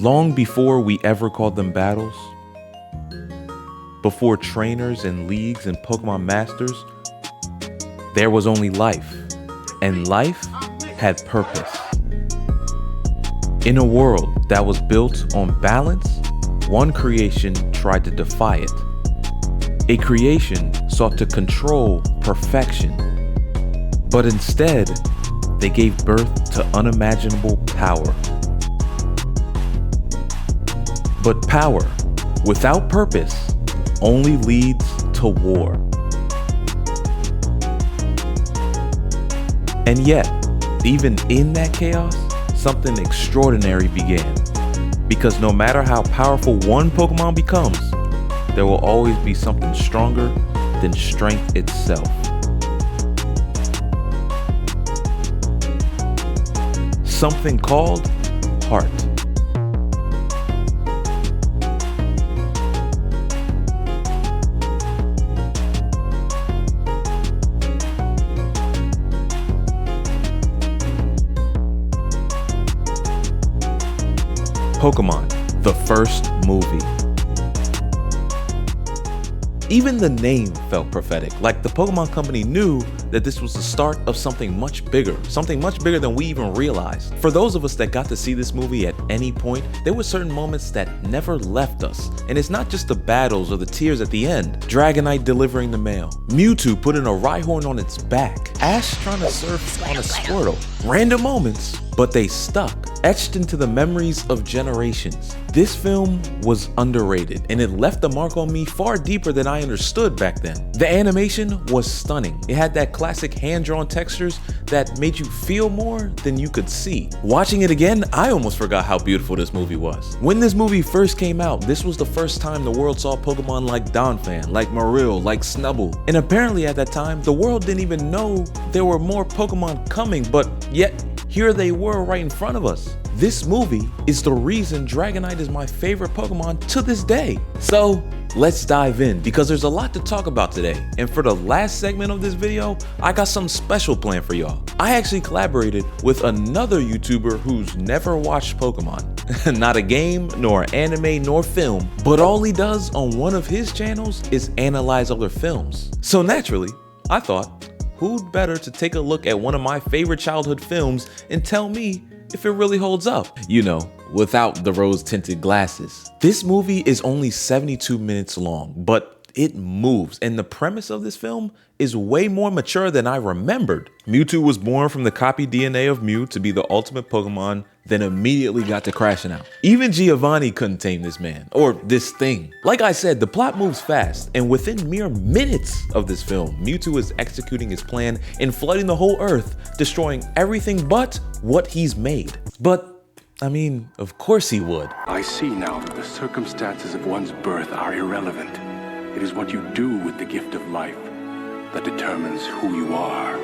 Long before we ever called them battles, before trainers and leagues and Pokemon Masters, there was only life, and life had purpose. In a world that was built on balance, one creation tried to defy it. A creation sought to control perfection, but instead, they gave birth to unimaginable power. But power without purpose only leads to war. And yet, even in that chaos, something extraordinary began. Because no matter how powerful one Pokemon becomes, there will always be something stronger than strength itself. Something called heart. Pokémon, the first movie. Even the name felt prophetic, like the Pokemon Company knew that this was the start of something much bigger than we even realized. For those of us that got to see this movie at any point, there were certain moments that never left us. And it's not just the battles or the tears at the end. Dragonite delivering the mail, Mewtwo putting a Rhyhorn on its back, Ash trying to surf on a Squirtle. Random moments, but they stuck, etched into the memories of generations. This film was underrated, and it left a mark on me far deeper than I understood back then. The animation was stunning. It had that classic hand-drawn textures that made you feel more than you could see. Watching it again, I almost forgot how beautiful this movie was. When this movie first came out, this was the first time the world saw Pokemon like Donphan, like Marill, like Snubbull. And apparently at that time, the world didn't even know there were more Pokemon coming, but yet here they were right in front of us. This movie is the reason Dragonite is my favorite Pokemon to this day. So let's dive in, because there's a lot to talk about today. And for the last segment of this video, I got something special planned for y'all. I actually collaborated with another YouTuber who's never watched Pokemon. Not a game, nor anime, nor film, but all he does on one of his channels is analyze other films. So naturally, I thought, who'd better to take a look at one of my favorite childhood films and tell me if it really holds up, you know, without the rose-tinted glasses. This movie is only 72 minutes long, but it moves, and the premise of this film is way more mature than I remembered. Mewtwo was born from the copied DNA of Mew to be the ultimate Pokemon, then immediately got to crashing out. Even Giovanni couldn't tame this man, or this thing. Like I said, the plot moves fast, and within mere minutes of this film, Mewtwo is executing his plan and flooding the whole Earth, destroying everything but what he's made. But I mean, of course he would. I see now that the circumstances of one's birth are irrelevant. It is what you do with the gift of life that determines who you are.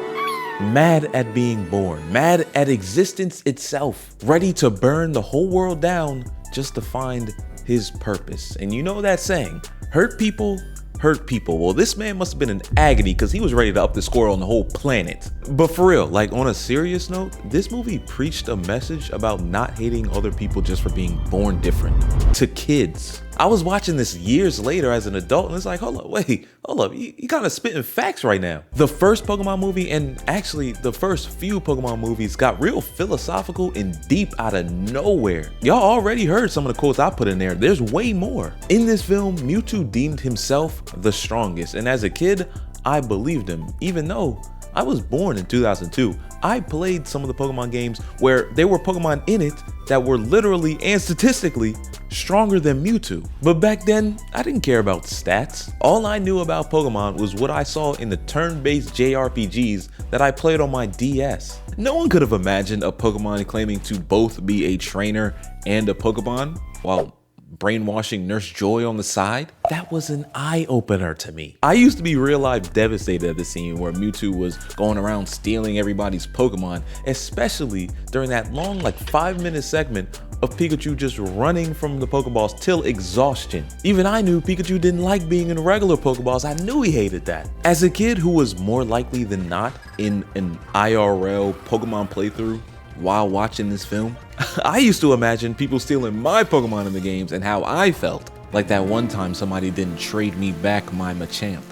Mad at being born, mad at existence itself, ready to burn the whole world down just to find his purpose. And you know that saying, hurt people hurt people. Well, this man must have been in agony because he was ready to up the score on the whole planet. But for real, like on a serious note, this movie preached a message about not hating other people just for being born different. To kids. I was watching this years later as an adult, and it's like, hold up, you kind of spitting facts right now. The first Pokemon movie, and actually the first few Pokemon movies, got real philosophical and deep out of nowhere. Y'all already heard some of the quotes I put in there. There's way more. In this film, Mewtwo deemed himself the strongest, and as a kid, I believed him, even though I was born in 2002. I played some of the Pokemon games where there were Pokemon in it that were literally and statistically stronger than Mewtwo. But back then, I didn't care about stats. All I knew about Pokemon was what I saw in the turn-based JRPGs that I played on my DS. No one could have imagined a Pokemon claiming to both be a trainer and a Pokemon while brainwashing Nurse Joy on the side. That was an eye-opener to me. I used to be real life devastated at the scene where Mewtwo was going around stealing everybody's Pokemon, especially during that long, like 5-minute segment of Pikachu just running from the Pokeballs till exhaustion. Even I knew Pikachu didn't like being in regular Pokeballs. I knew he hated that. As a kid who was more likely than not in an IRL Pokemon playthrough, while watching this film? I used to imagine people stealing my Pokemon in the games and how I felt. Like that one time somebody didn't trade me back my Machamp.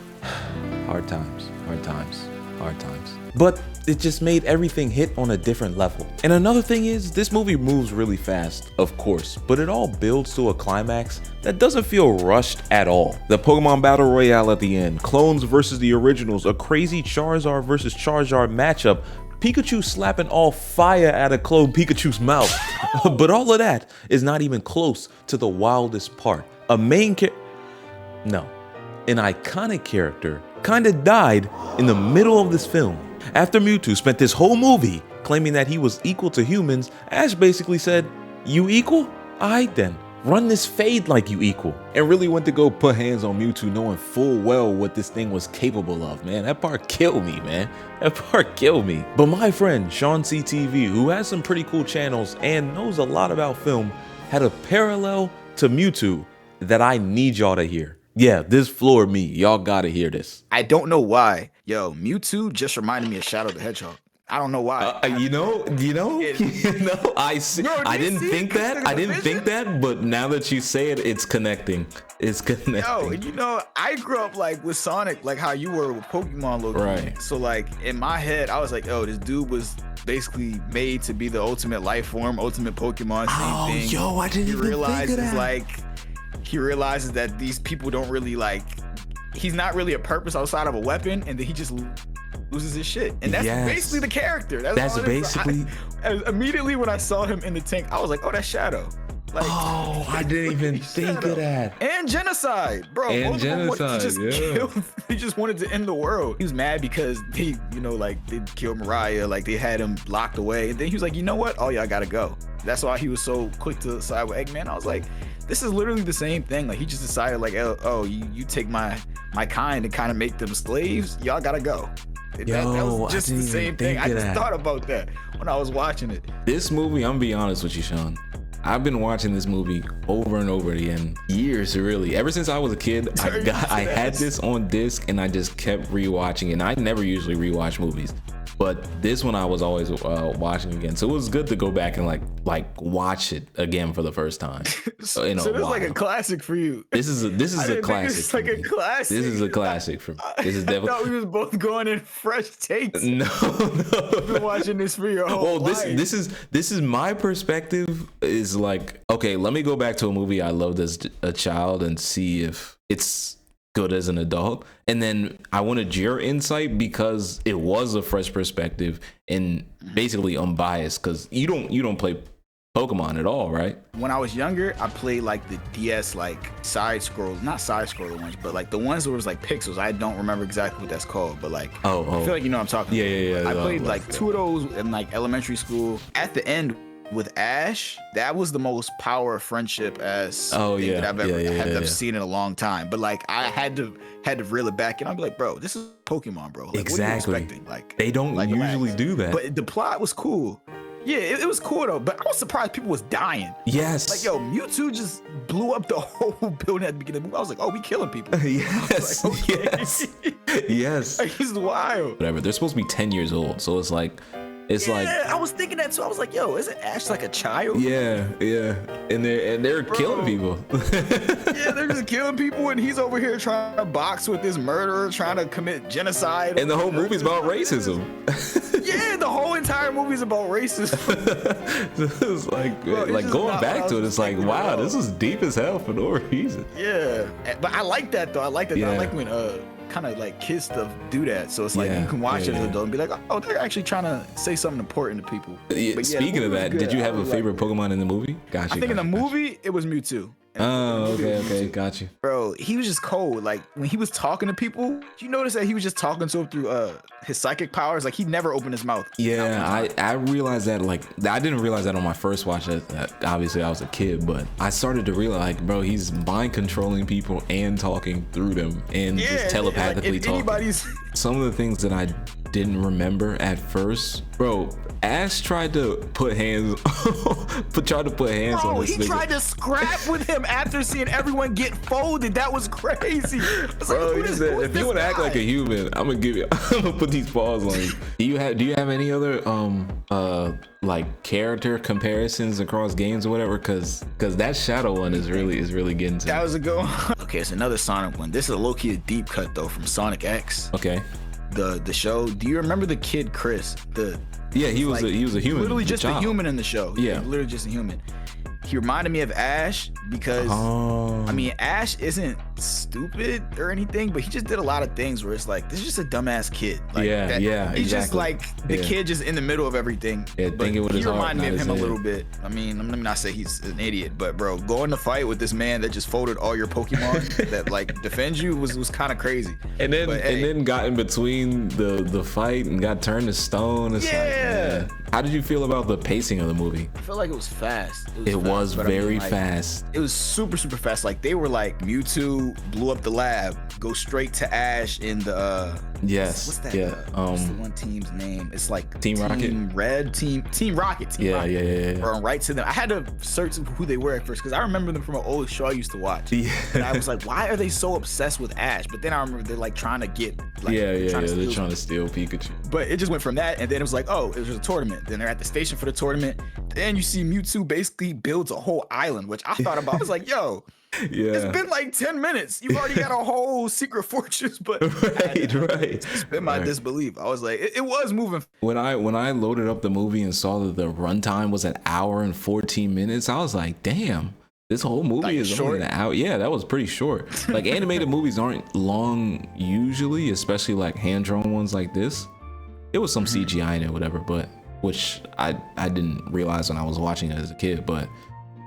Hard times, hard times, hard times. But it just made everything hit on a different level. And another thing is, this movie moves really fast, of course, but it all builds to a climax that doesn't feel rushed at all. The Pokemon Battle Royale at the end, clones versus the originals, a crazy Charizard versus Charizard matchup, Pikachu slapping all fire out of clone Pikachu's mouth. But all of that is not even close to the wildest part. An iconic character kinda died in the middle of this film. After Mewtwo spent this whole movie claiming that he was equal to humans, Ash basically said, "You equal? Alright then, run this fade like you equal," and really went to go put hands on Mewtwo knowing full well what this thing was capable of, man. That part killed me, man. That part killed me. But my friend, Shaun CTV, who has some pretty cool channels and knows a lot about film, had a parallel to Mewtwo that I need y'all to hear. Yeah, this floored me. Y'all gotta hear this. I don't know why. Yo, Mewtwo just reminded me of Shadow the Hedgehog. I don't know why. I didn't think that, but now that you say it, it's connecting. It's connecting. Yo, and I grew up like with Sonic, like how you were with Pokemon, Loki. Right. So like in my head, I was like, oh, this dude was basically made to be the ultimate life form, ultimate Pokemon, same thing. Yo, I didn't even think of that. He realizes that these people don't really he's not really a purpose outside of a weapon, and then he just loses his shit. And that's basically the character. That's basically. Immediately when I saw him in the tank, I was like, oh, that's Shadow. I didn't even think of that. And genocide, bro. And genocide, he just wanted to end the world. He was mad because they killed Mariah, they had him locked away. And then he was like, you know what? Oh, yeah, I gotta go. That's why he was so quick to side with Eggman. I was like, this is literally the same thing. He just decided you take my kind and kind of make them slaves. Y'all gotta go. That was just the same thing. I just thought about that when I was watching it. This movie, I'm gonna be honest with you, Shaun. I've been watching this movie over and over again, years really. Ever since I was a kid, I had this on disc and I just kept rewatching it. And I never usually rewatch movies, but this one I was always watching again. So it was good to go back and watch it again for the first time. So this is like a classic for you. This is a classic. It's like a classic. This is a classic for me. This is definitely. I thought we was both going in fresh takes. No. You've been watching this for your whole life. This is my perspective. Is okay, let me go back to a movie I loved as a child and see if it's good as an adult, and then I wanted your insight because it was a fresh perspective and basically unbiased, because you don't play Pokemon at all, right? When I was younger, I played the DS side scroll, not side scroller ones, but the ones where it was pixels. I don't remember exactly what that's called, but I feel like you know what I'm talking about. Yeah. I played two of those in elementary school. At the end with Ash, that was the most power friendship that I've ever seen in a long time. But I had to reel it back, and I'd be like, bro, this is Pokemon, bro. Exactly. What are you expecting? They don't usually do that. But the plot was cool. Yeah, it was cool though. But I was surprised people was dying. Yes. Mewtwo just blew up the whole building at the beginning of the movie. I was like, oh, we killing people. Yes. Okay. Yes. He's wild. Whatever. They're supposed to be 10 years old, so it's I was thinking that too. I was like, yo, isn't Ash a child? Yeah. And they're killing people. Yeah, they're just killing people, and he's over here trying to box with this murderer, trying to commit genocide. And the whole movie's about racism. Yeah, the whole entire movie's about racism. It's going back to it, it's wow, this is deep as hell for no reason. Yeah, but I like that though. I like that. Yeah. I like when kind of kids stuff do that, so it's you can watch it as an adult and be like, oh, they're actually trying to say something important to people. Speaking of that, did you have a favorite Pokemon in the movie? Gotcha. I think in the movie it was Mewtwo. Oh, okay, got you. Bro, he was just cold. When he was talking to people, you notice that he was just talking to them through his psychic powers. He never opened his mouth. Yeah, I realized that. I didn't realize that on my first watch. Obviously, I was a kid, but I started to realize, bro, he's mind controlling people and talking through them and just telepathically talking. Some of the things that I didn't remember at first, bro. Ash tried to put hands on this nigga. He tried to scrap with him after seeing everyone get folded. That was crazy. Bro, he said, if you want to act like a human, I'm gonna put these paws on you. Do you have any other like character comparisons across games or whatever, because that Shadow one is really getting to That me. was a good one. Okay, it's another Sonic one. This is a low-key deep cut though from Sonic X. Okay. The show. Do you remember the kid Chris? Yeah, he was a human. Literally just a child. human in the show. Yeah. Literally just a human. He reminded me of Ash because I mean Ash isn't stupid or anything, but he just did a lot of things where it's like this is just a dumbass kid. Like, he's just like the kid just in the middle of everything. Yeah, but thinking with his heart, reminded me of not him a his little head. bit. I mean, let me not say he's an idiot, but bro, going to fight with this man that just folded all your Pokemon that like defends you was kind of crazy. And then But, hey, and then got in between the fight and got turned to stone. It's like, man. How did you feel about the pacing of the movie? I feel like it was fast. It was but I mean, very like, fast. It was super fast. Like they were like Mewtwo blew up the lab, go straight to Ash in the Yes. What's that? Yeah. What's the one team's name? It's like Team Rocket? Team Red, Team Rocket. Team Yeah, Rocket. yeah. Or right to them. I had to search who they were at first because I remember them from an old show I used to watch. Yeah. And I was like, why are they so obsessed with Ash? But then I remember they're like trying to get like They're trying steal to steal Pikachu. But it just went from that, and then it was like, oh, it was a tournament. Then they're at the station for the tournament. Then you see Mewtwo basically builds a whole island, which I thought about. I was like, yo, Yeah. it's been like 10 minutes. You've already got a whole secret fortress. But right. Suspend my disbelief. I was like, it was moving. When I loaded up the movie and saw that the runtime was an hour and 14 minutes, I was like, damn. This whole movie Like is short? only an hour. Yeah, that was pretty short. Like animated movies aren't long usually, especially like hand-drawn ones like this. It was some CGI in it, whatever, but which I didn't realize when I was watching it as a kid. But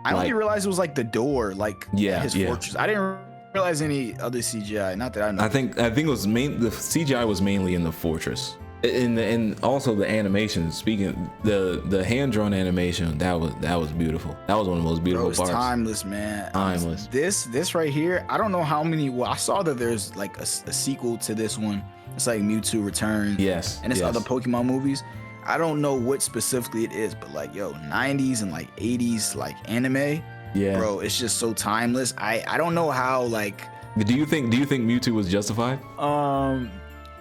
I only realized it was like the door, like his fortress. I didn't realize any other CGI. Not that I know. I think it was the CGI was mainly in the fortress. And also the animation. Speaking the hand-drawn animation, that was beautiful. That was one of the most beautiful Bro, it's parts. timeless, man. Timeless. This right here, I don't know how many. Well, I saw that there's like a sequel to this one. It's like Mewtwo Returns. Yes. And it's yes. other Pokemon movies. I don't know what specifically it is, but like, yo, 90s and like 80s like anime. Yeah. Bro, it's just so timeless. I don't know how like. Do you think Mewtwo was justified?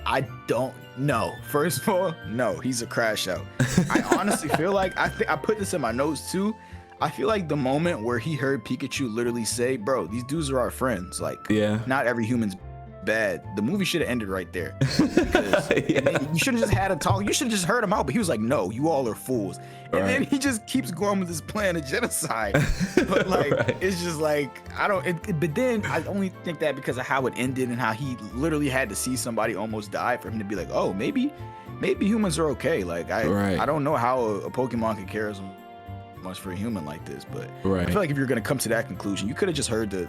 I don't know. First of all, no, he's a crash out. I honestly feel like I put this in my notes too. I feel like the moment where he heard Pikachu literally say, bro, these dudes are our friends. Like, not every human's bad. The movie should have ended right there. Because you should have just had a talk. You should have just heard him out. But he was like, no, you all are fools. And then he just keeps going with this plan of genocide. But like, it's just like, but then I only think that because of how it ended and how he literally had to see somebody almost die for him to be like, oh, maybe humans are okay. Like, I don't know how a Pokemon could care as much for a human like this. But I feel like if you're going to come to that conclusion, you could have just heard the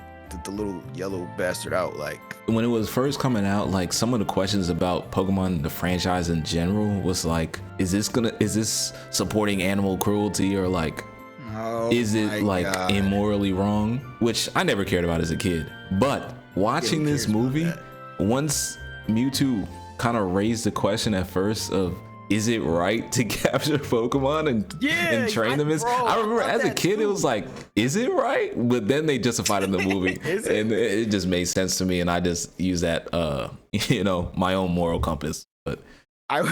little yellow bastard out. Like, when it was first coming out, like some of the questions about Pokemon the franchise in general was like, is this supporting animal cruelty, or like is it like immorally wrong, which I never cared about as a kid. But watching this movie, once Mewtwo kind of raised the question at first of, is it right to capture Pokemon and train them? I remember as a kid, it was like, is it right? But then they justified it in the movie, and it just made sense to me, and I just use that, my own moral compass. But I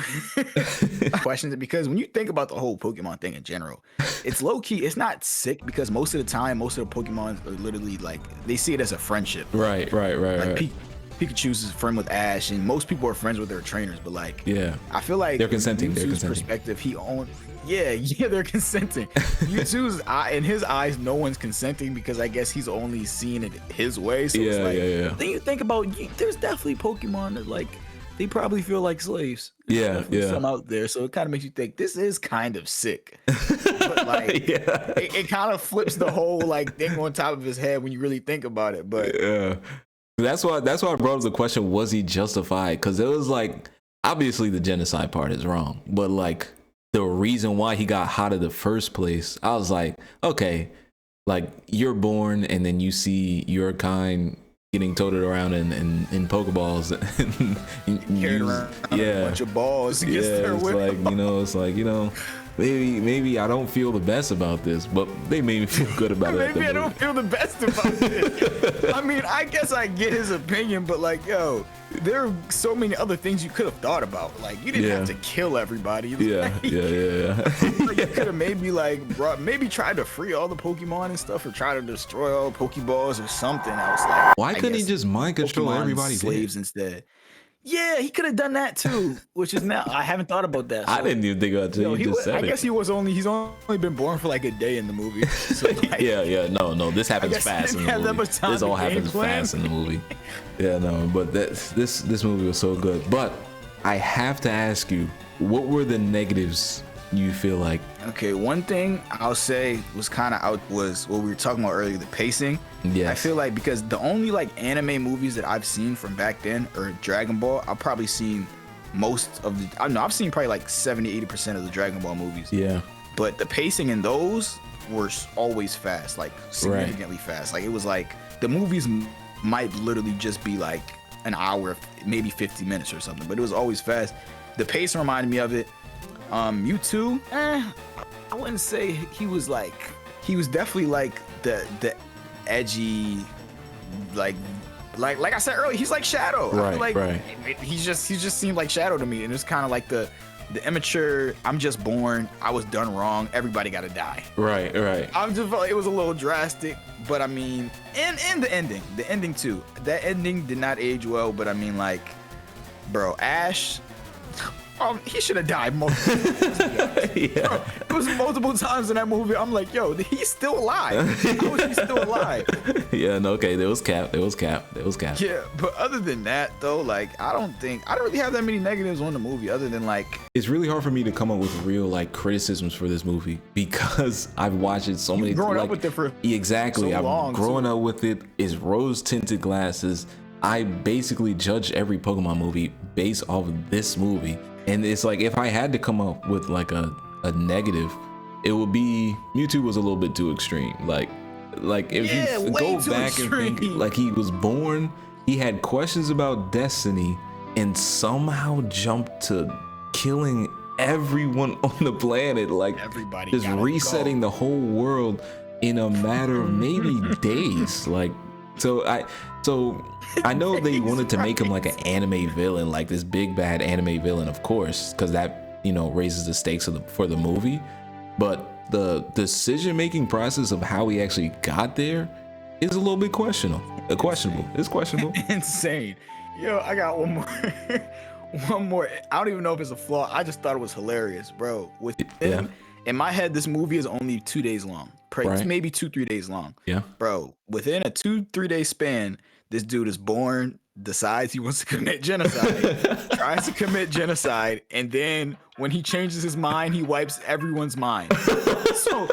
questions it because when you think about the whole Pokemon thing in general, it's low key. It's not sick because most of the time, most of the Pokemon are literally like they see it as a friendship. Right. Pikachu's is friend with Ash, and most people are friends with their trainers. But like, I feel like they're consenting. Mewtwo's perspective, he owned. Yeah, they're consenting. Mewtwo's in his eyes, no one's consenting because I guess he's only seeing it his way. So it's like, then you think about, there's definitely Pokemon that like they probably feel like slaves. There's some out there, so it kind of makes you think this is kind of sick. But like, it kind of flips the whole like thing on top of his head when you really think about it. But that's why I brought up the question: was he justified? Because it was like, obviously the genocide part is wrong, but like the reason why he got hot in the first place, I was like, okay, like you're born and then you see your kind getting toted around in Pokeballs and carried around a bunch of balls against their will. It's like, maybe I don't feel the best about this, but they made me feel good about it. Maybe I don't feel the best about it. I mean, I guess I get his opinion, but like, yo, there are so many other things you could have thought about. Like, you didn't have to kill everybody. Yeah. Like, you could have maybe tried to free all the Pokemon and stuff, or try to destroy all Pokeballs or something. I was like, why couldn't he just mind control everybody's slaves instead? Yeah, he could have done that too, which is now I haven't thought about that. So, I didn't even think about it until you just said it. I guess he's only been born for like a day in the movie. So like, no, this happens fast in the movie. This all happens fast in the movie. Yeah, no, but this movie was so good. But I have to ask you, what were the negatives you feel like? Okay, one thing I'll say was kind of out was what we were talking about earlier, the pacing. Yes. I feel like because the only like anime movies that I've seen from back then are Dragon Ball. I've probably seen most of the, I don't know, I've seen probably like 70-80% of the Dragon Ball movies. Yeah. But the pacing in those were always fast, like significantly fast. Like it was like the movies might literally just be like an hour, maybe 50 minutes or something, but it was always fast. The pace reminded me of it. Mewtwo, I wouldn't say he was definitely like the edgy, like I said earlier, he's like Shadow. Right. He just seemed like Shadow to me, and it's kind of like the immature. I'm just born. I was done wrong. Everybody got to die. Right. I'm just felt like it was a little drastic, but I mean, and the ending too. That ending did not age well, but I mean, like, bro, Ash. He should have died multiple times. Yeah. It was multiple times in that movie. I'm like, yo, he's still alive. How is he still alive? Yeah, no, okay, there was cap. Yeah, but other than that, though, like, I don't really have that many negatives on the movie, other than like, it's really hard for me to come up with real like criticisms for this movie because I've watched it so many. Growing like, up with it for exactly, so long, I'm growing up with it. It's rose tinted glasses. I basically judge every Pokemon movie based off of this movie. And it's like, if I had to come up with like a negative, it would be Mewtwo was a little bit too extreme. Like if you go back and think, like, he was born, he had questions about destiny, and somehow jumped to killing everyone on the planet, like everybody just resetting the whole world in a matter of maybe days. Like, so I know they wanted to make him like an anime villain, like this big bad anime villain, of course, because that, you know, raises the stakes for the movie. But the decision-making process of how he actually got there is a little bit questionable. It's questionable. Insane. Yo, I got one more. One more. I don't even know if it's a flaw. I just thought it was hilarious, bro. In my head, this movie is only 2 days long. Right. Maybe 2-3 days long. Yeah. Bro, within a 2-3 day span, this dude is born, decides he wants to commit genocide, tries to commit genocide, and then when he changes his mind, he wipes everyone's mind. So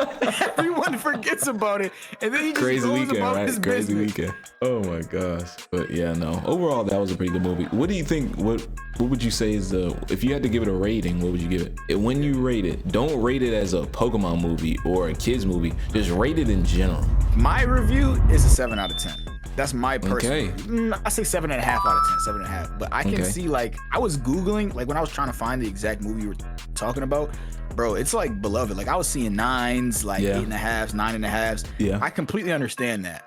everyone forgets about it, and then he just goes about his business. Oh my gosh. But yeah, no. Overall, that was a pretty good movie. What do you think? What would you say is if you had to give it a rating, what would you give it? When you rate it, don't rate it as a Pokemon movie or a kids movie. Just rate it in general. My review is a 7 out of 10. That's my personal. Okay. I say 7.5 out of 10, 7.5. But I can see, like, I was Googling, like, when I was trying to find the exact movie you were talking about, bro, it's like beloved. Like, I was seeing 9s, like 8.5s, 9.5s. Yeah. I completely understand that.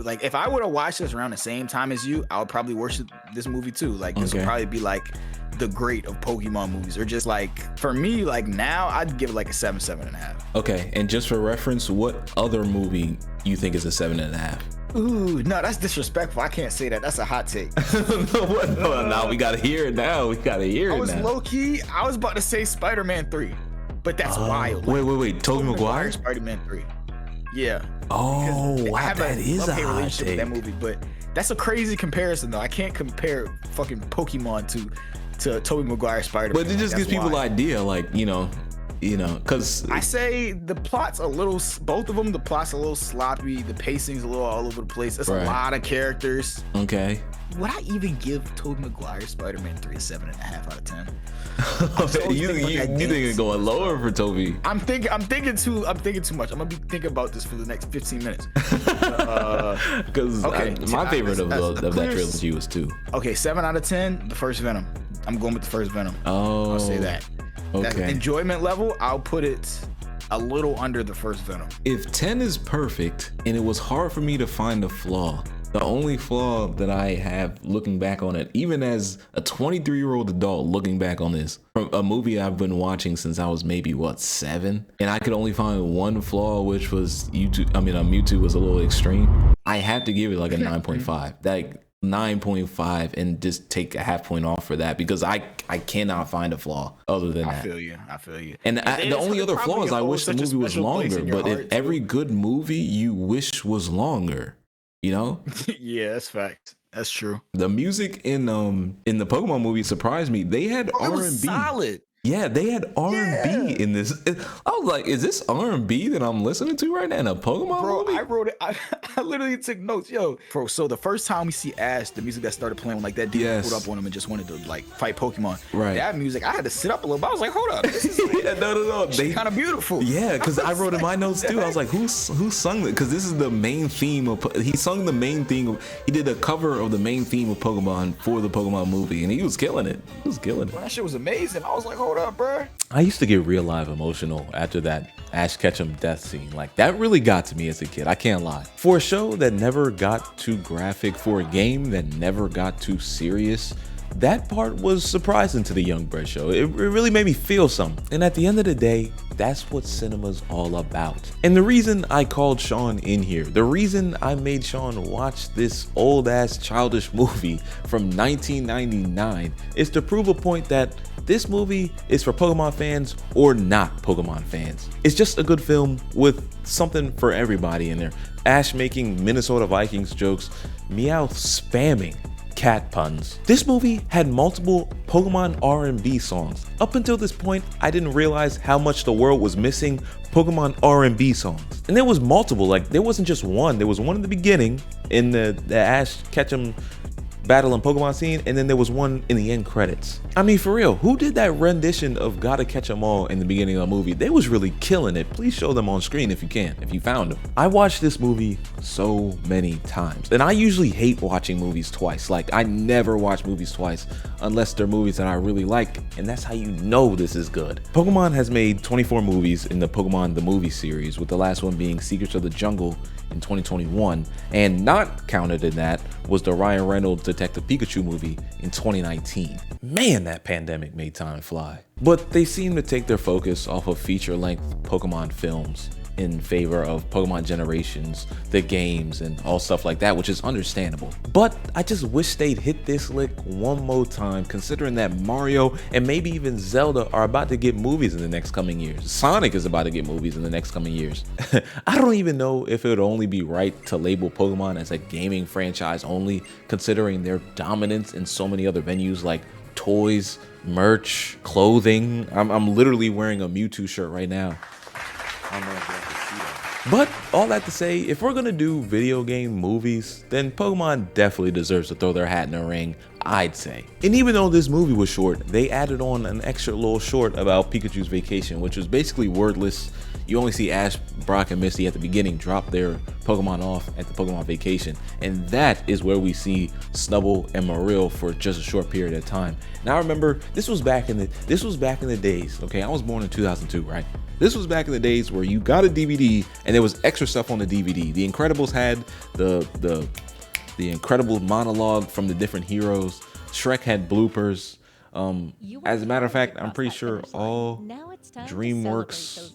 Like, if I would have watched this around the same time as you, I would probably worship this movie too. Like, this would probably be like the great of Pokemon movies, or just like, for me, like, now I'd give it like a 7, 7.5. Okay. And just for reference, what other movie you think is a 7.5? Ooh, no, that's disrespectful. I can't say that. That's a hot take. No, we gotta hear it now. I was low key. I was about to say Spider-Man 3, but that's wild. Like, wait. Tobey Maguire? Spider-Man 3. Yeah. Oh, wow, that is a hot relationship take. With that movie, but that's a crazy comparison, though. I can't compare fucking Pokemon to Tobey Maguire Spider-Man. But it just gives people an idea, like, you know, because I say the plot's a little, both of them, the plot's a little sloppy, the pacing's a little all over the place. It's a lot of characters. Okay. Would I even give Tobey Maguire Spider-Man 3 a 7.5 out of 10? You think it's going lower for Toby? I'm thinking too much. I'm gonna be thinking about this for the next 15 minutes. Because my favorite of that trilogy was 2. Okay, 7 out of 10. The first Venom. I'm going with the first Venom. Oh, I'll say that. Okay. That enjoyment level, I'll put it a little under the first Venom. If 10 is perfect and it was hard for me to find a flaw, The only flaw that I have looking back on it, even as a 23-year-old adult looking back on this, from a movie I've been watching since I was maybe, 7? And I could only find one flaw, which was Mewtwo was a little extreme. I have to give it like a 9.5. That 9.5 and just take a half point off for that, because I cannot find a flaw other than that. I feel you. And the only other flaw is I wish the movie was longer, but if every good movie you wish was longer, you know? Yeah, that's fact. That's true. The music in the Pokemon movie surprised me. They had R&B. Solid. Yeah, they had R&B in this. I was like, is this R&B that I'm listening to right now in a Pokemon movie? I wrote it. I literally took notes. Yo, bro, so the first time we see Ash, the music that started playing, like that demon pulled up on him and just wanted to like fight Pokemon. Right. That music, I had to sit up a little bit. I was like, hold up. This is no. They kind of beautiful. Yeah, because I wrote in my notes too. I was like, who sung it? Because this is the main theme of. He sung the main theme. He did a cover of the main theme of Pokemon for the Pokemon movie, and he was killing it. He was killing it. Bro, that shit was amazing. I was like, hold up, bro. I used to get real live emotional after that Ash Ketchum death scene. Like, that really got to me as a kid. I can't lie. For a show that never got too graphic, for a game that never got too serious, that part was surprising to the Young Bread show. It really made me feel something. And at the end of the day, that's what cinema's all about. And the reason I called Shaun in here, the reason I made Shaun watch this old ass childish movie from 1999 is to prove a point that this movie is for Pokemon fans or not Pokemon fans. It's just a good film with something for everybody in there. Ash making Minnesota Vikings jokes, Meowth spamming cat puns. This movie had multiple Pokemon R&B songs. Up until this point, I didn't realize how much the world was missing Pokemon R&B songs. And there was multiple, like there wasn't just one. There was one in the beginning in the Ash Ketchum battle and Pokemon scene, and then there was one in the end credits. I mean, for real, who did that rendition of Gotta Catch 'Em All in the beginning of the movie? They was really killing it. Please show them on screen if you can, if you found them. I watched this movie so many times, and I usually hate watching movies twice. Like, I never watch movies twice unless they're movies that I really like, and that's how you know this is good. Pokemon has made 24 movies in the Pokemon the Movie series, with the last one being Secrets of the Jungle in 2021, and not counted in that was the Ryan Reynolds Detective Pikachu movie in 2019. Man, that pandemic made time fly. But they seem to take their focus off of feature-length Pokemon films in favor of Pokemon Generations, the games, and all stuff like that, which is understandable. But I just wish they'd hit this lick one more time, considering that Mario and maybe even Zelda are about to get movies in the next coming years. Sonic is about to get movies in the next coming years. I don't even know if it would only be right to label Pokemon as a gaming franchise only, considering their dominance in so many other venues like toys, merch, clothing. I'm literally wearing a Mewtwo shirt right now. I don't know if you have to see that. But all that to say, if we're gonna do video game movies, then Pokemon definitely deserves to throw their hat in the ring, I'd say. And even though this movie was short, they added on an extra little short about Pikachu's vacation, which was basically wordless. You only see Ash, Brock, and Misty at the beginning drop their Pokemon off at the Pokemon vacation. And that is where we see Snubbull and Marill for just a short period of time. Now remember, this was back in the days, okay? I was born in 2002, right? This was back in the days where you got a DVD and there was extra stuff on the DVD. The Incredibles had the Incredible monologue from the different heroes. Shrek had bloopers. As a matter of fact, I'm pretty sure all DreamWorks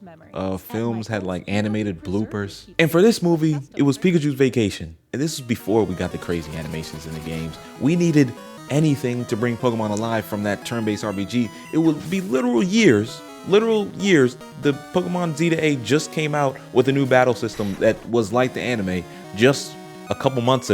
films had like animated bloopers. And for this movie, it was Pikachu's vacation. And this was before we got the crazy animations in the games. We needed anything to bring Pokemon alive from that turn-based RPG. It would be literal years. The Pokemon Z to A just came out with a new battle system that was like the anime just a couple weeks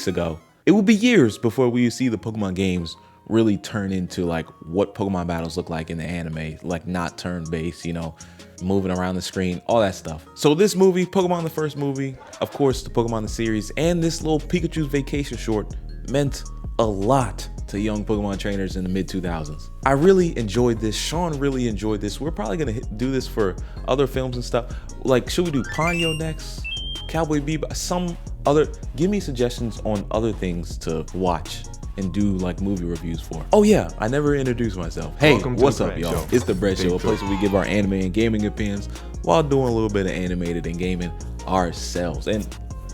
ago. It would be years before we see the Pokemon games really turn into like what Pokemon battles look like in the anime, like not turn-based, you know, moving around the screen, all that stuff. So this movie, Pokemon the first movie, of course the Pokemon the series, and this little Pikachu's vacation short meant a lot to young Pokemon trainers in the mid-2000s. I really enjoyed this. Shaun really enjoyed this. We're probably gonna do this for other films and stuff. Like, should we do Ponyo next? Cowboy Bebop? Some other, give me suggestions on other things to watch and do like movie reviews for. Oh yeah, I never introduced myself. Hey, what's up, y'all? It's the Bread Show, a place where we give our anime and gaming opinions while doing a little bit of animated and gaming ourselves. And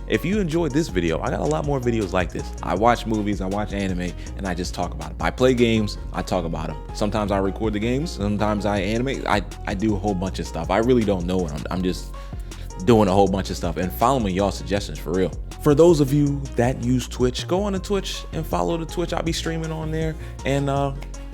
if you enjoyed this video, I got a lot more videos like this. I watch movies, I watch anime, and I just talk about them. I play games, I talk about them. Sometimes I record the games, sometimes I animate. I do a whole bunch of stuff. I really don't know what I'm just doing a whole bunch of stuff and following y'all suggestions for real. For those of you that use Twitch, go on to Twitch and follow the Twitch. I'll be streaming on there, and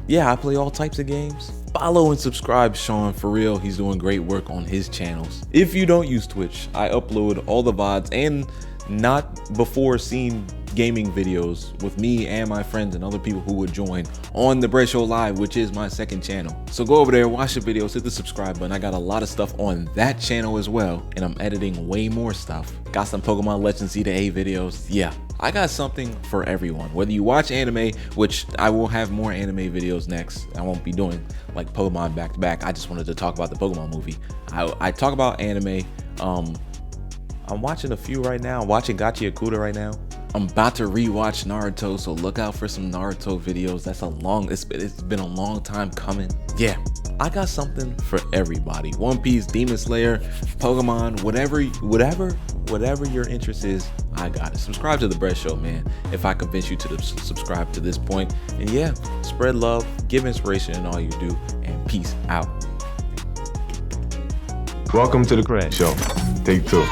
yeah, I play all types of games. Follow and subscribe Shaun, for real. He's doing great work on his channels. If you don't use Twitch, I upload all the VODs and not before seen gaming videos with me and my friends and other people who would join on the Bread Show Live, which is my second channel. So go over there, watch the videos, hit the subscribe button. I got a lot of stuff on that channel as well, and I'm editing way more stuff. Got some Pokemon Legends Z to A videos. Yeah, I got something for everyone. Whether you watch anime, which I will have more anime videos next. I won't be doing like Pokemon back to back. I just wanted to talk about the Pokemon movie. I talk about anime. I'm watching a few right now. I'm watching Gachi Akuda right now. I'm about to rewatch Naruto, so look out for some Naruto videos. It's been a long time coming. Yeah, I got something for everybody. One Piece, Demon Slayer, Pokemon, whatever your interest is, I got it. Subscribe to the Bread Show, man. If I convince you to subscribe to this point, and yeah, spread love, give inspiration in all you do, and peace out. Welcome to the Bread Show. Take 2.